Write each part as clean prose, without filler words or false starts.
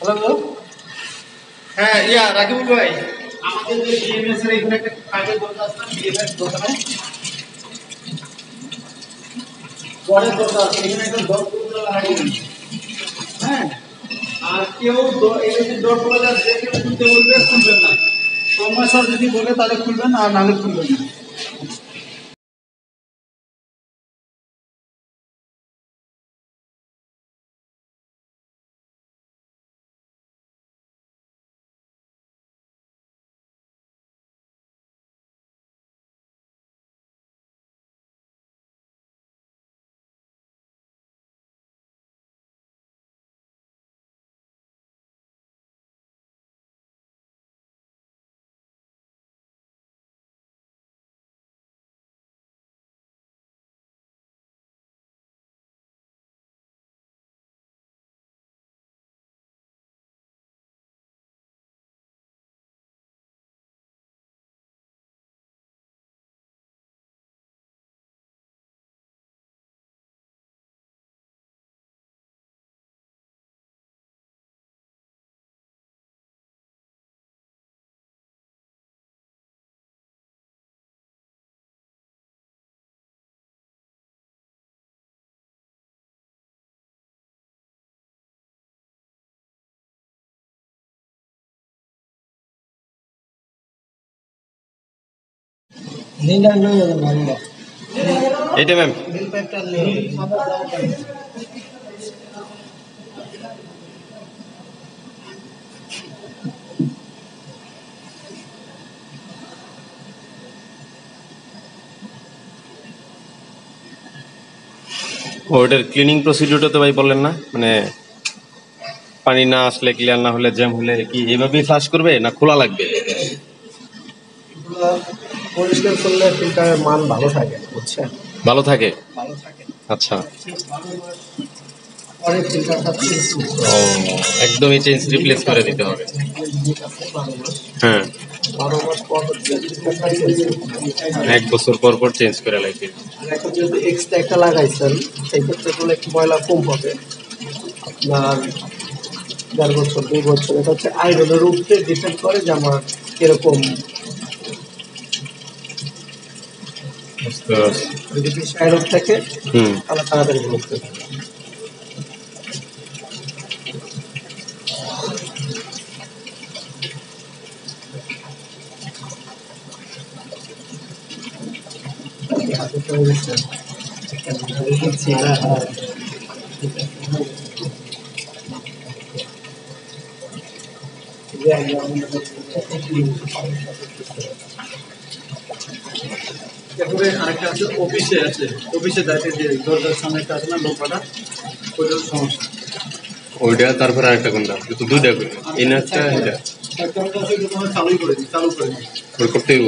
Hello হ্যাঁ রাকিবুল ভাই আমাদের যে বিএমএস এর এখানে একটা কাজের দরকার আছে বিএমএস দরকার পরের দরকার এখানে একটা দরকার লাগাই হ্যাঁ আর কেউ এই যে দরকার আছে কেউ খুলতে বলবে খুলবেন না সমস্যা যদি বলে তাহলে খুলবেন আর নাহলে খুলবেন না এইটা ম্যাম ওটার ক্লিনিং প্রসিডিউরটা তো ভাই বললেন না মানে পানি না আসলে ক্লিয়ার না হলে জ্যাম হলে কি এইভাবেই ফ্লাশ করবে না খোলা লাগবে পরিষ্কার করলে ফিল্টারের মান ভালো থাকে বুঝছেন ভালো থাকে ভালো থাকে আচ্ছা পরে ফিল্টারটা চেঞ্জ ও একদমই চেঞ্জ রিপ্লেস করে দিতে হবে হ্যাঁ 12 মাস পর হচ্ছে 1 বছর পর পর চেঞ্জ করে লাগবে আর এখন যদি এক্সট্রা একটা লাগাইছেন সেই ক্ষেত্রে কোনো একটু ময়লা কম হবে আপনার 1.5 বছর 2 বছর এটা হচ্ছে আয়রনের উপরে ডিপেন্ড করে যে আমার কিরকম যদি বেশি আয়রন থাকে তাহলে তাড়াতাড়ি ভুগতে থাকে তারপরে আরেকটা আছে অফিসে আছে অফিসে দেখে যে দরজার সামনে একটা আছে না লোকটা ওইটার সমস্যা ওইটা তারপরে আরেকটা কোনটা তো দুইটা করে ইনারটা এটা চালু করে দিই ওই করতে হইব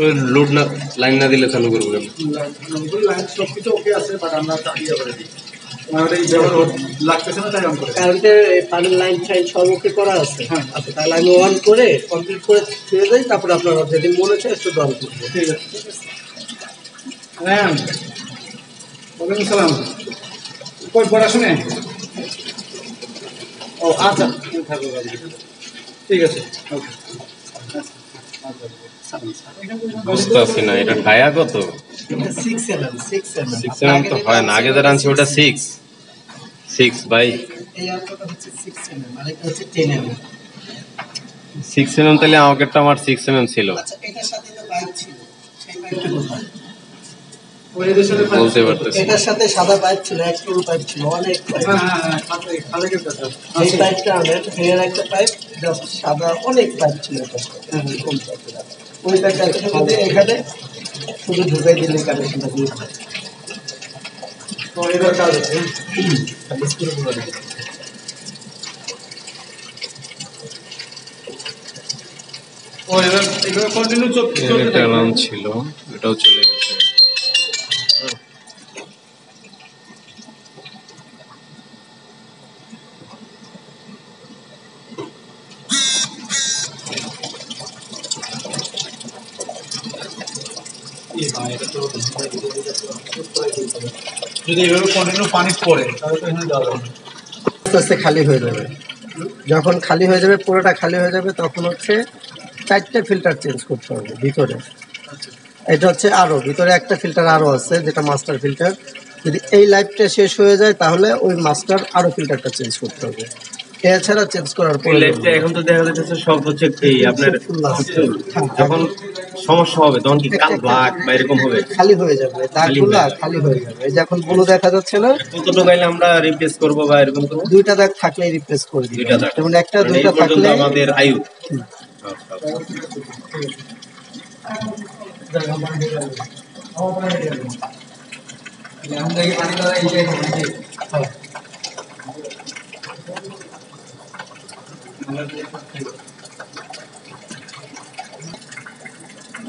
ওই লোড না লাইন না দিলে চালু করবো কেন লাইন সব কিছু ওকে আছে বাট আমরা চালিয়ে করে দিই লাগতেছে না তাই অন করে কারেন্টের পানির লাইন ফাইন সব ওকে করা আছে হ্যাঁ আচ্ছা তাহলে আমি অন করে কমপ্লিট করে ছেড়ে দেই তারপরে আপনার যেদিন মনে হচ্ছে একটু অন করবো ঠিক আছে হ্যাঁ ওয়ালাইকুম সালাম কই পড়াশোনা ও আচ্ছা ঠিক আছে ওকে বুঝতে পারছি না এটা ভায়া কত 6 mm তো হয় না আগে যারা আনছে ওটা 6 ভাই এই আরটা হচ্ছে 6 mm আর এটা হচ্ছে 10 mm 6 mm তাহলে আমাকেরটা আমার 6 mm ছিল আচ্ছা এটার সাথে তো পাইপ ছিল সেই পাইপটা কোথায় বলতে পারতেছি এটার সাথে সাদা পাইপ ছিল একটু পাইপ ছিল অনেক হ্যাঁ খালের কাছে এই পাইপটা আনেন এর একটা পাইপ জাস্ট সাদা অনেক পাইপ ছিল এটা কম পাইপ ওই পাইপটা যদি এখানে শুধু ঢুকাই দিলে কানেকশনটা দিয়ে তো এটার কাজ আছে ও এবার কন্টিনিউ চলতে ছিল এটাও চলে গেছে এটা তো যদি এইভাবে কন্টিনিউ পানি পড়ে তাহলে তো এখানে দেওয়া যাবে আস্তে আস্তে খালি হয়ে যাবে। যখন খালি হয়ে যাবে, পুরোটা খালি হয়ে যাবে, তখন হচ্ছে 4টে ফিল্টার চেঞ্জ করতে হবে ভিতরে। এটা হচ্ছে আরও ভিতরে একটা ফিল্টার আরও আছে, যেটা মাস্টার ফিল্টার। যদি এই লাইফটা শেষ হয়ে যায় তাহলে ওই মাস্টার আরও ফিল্টারটা চেঞ্জ করতে হবে। এছাড়া চেঞ্জ করার পরে এখন তো দেখা যাচ্ছে সব হচ্ছে কি আপনার যখন সমস্যা হবে তখন কি কাল ব্ল্যাক বা এরকম হবে, খালি হয়ে যাবে, দাগগুলো খালি হয়ে যাবে। এই যে এখন ব্লু দেখা যাচ্ছে না, কতটুকু গাইলে আমরা রিপ্লেস করবো বা এরকম করবো? 2টা দাগ থাকলেই রিপ্লেস করে দিই। যেমন একটা 2টা থাকলে আমাদের আয়ু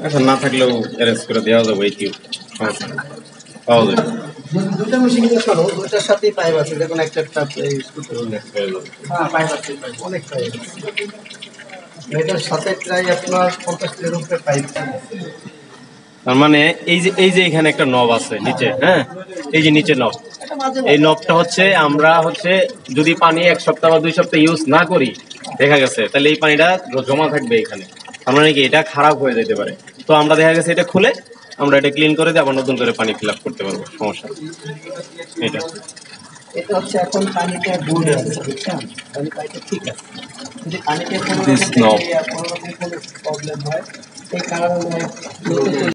এখন না থাকলেও অ্যারেঞ্জ করে দেওয়া যাবে, এই কি পাওয়া যাবে। 2টা মেশিন দিয়ে করো, 2টার সাথেই পাইপ আছে, দেখুন একটা ইউজ করতে হবে। হ্যাঁ, পাইপ আছে, অনেক পাইপ আছে। এটার সাথে প্রায় আপনার 50 কিলোর উপরে পাইপ আছে। তার মানে এই যে এখানে একটা নব আছে নিচে, হ্যাঁ, এই যে নিচে নব, এই নবটা হচ্ছে আমরা হচ্ছে যদি পানি 1 সপ্তাহ বা 2 সপ্তাহ ইউজ না করি, দেখা গেছে তাহলে এই পানিটা জমা থাকবে এখানে। তার মানে কি এটা খারাপ হয়ে যেতে পারে। তো আমরা দেখা গেছে এটা খুলে আমরা এটা ক্লিন করে দিয়ে আবার নতুন করে পানি ফিল আপ করতে পারবো, সমস্যা এটা। এটা হচ্ছে এখন পানিটা গুড়ে আছে, বুঝছেন? পানিটা ঠিক আছে, যদি পানিতে কোনো প্রবলেম হয়, এই কারণে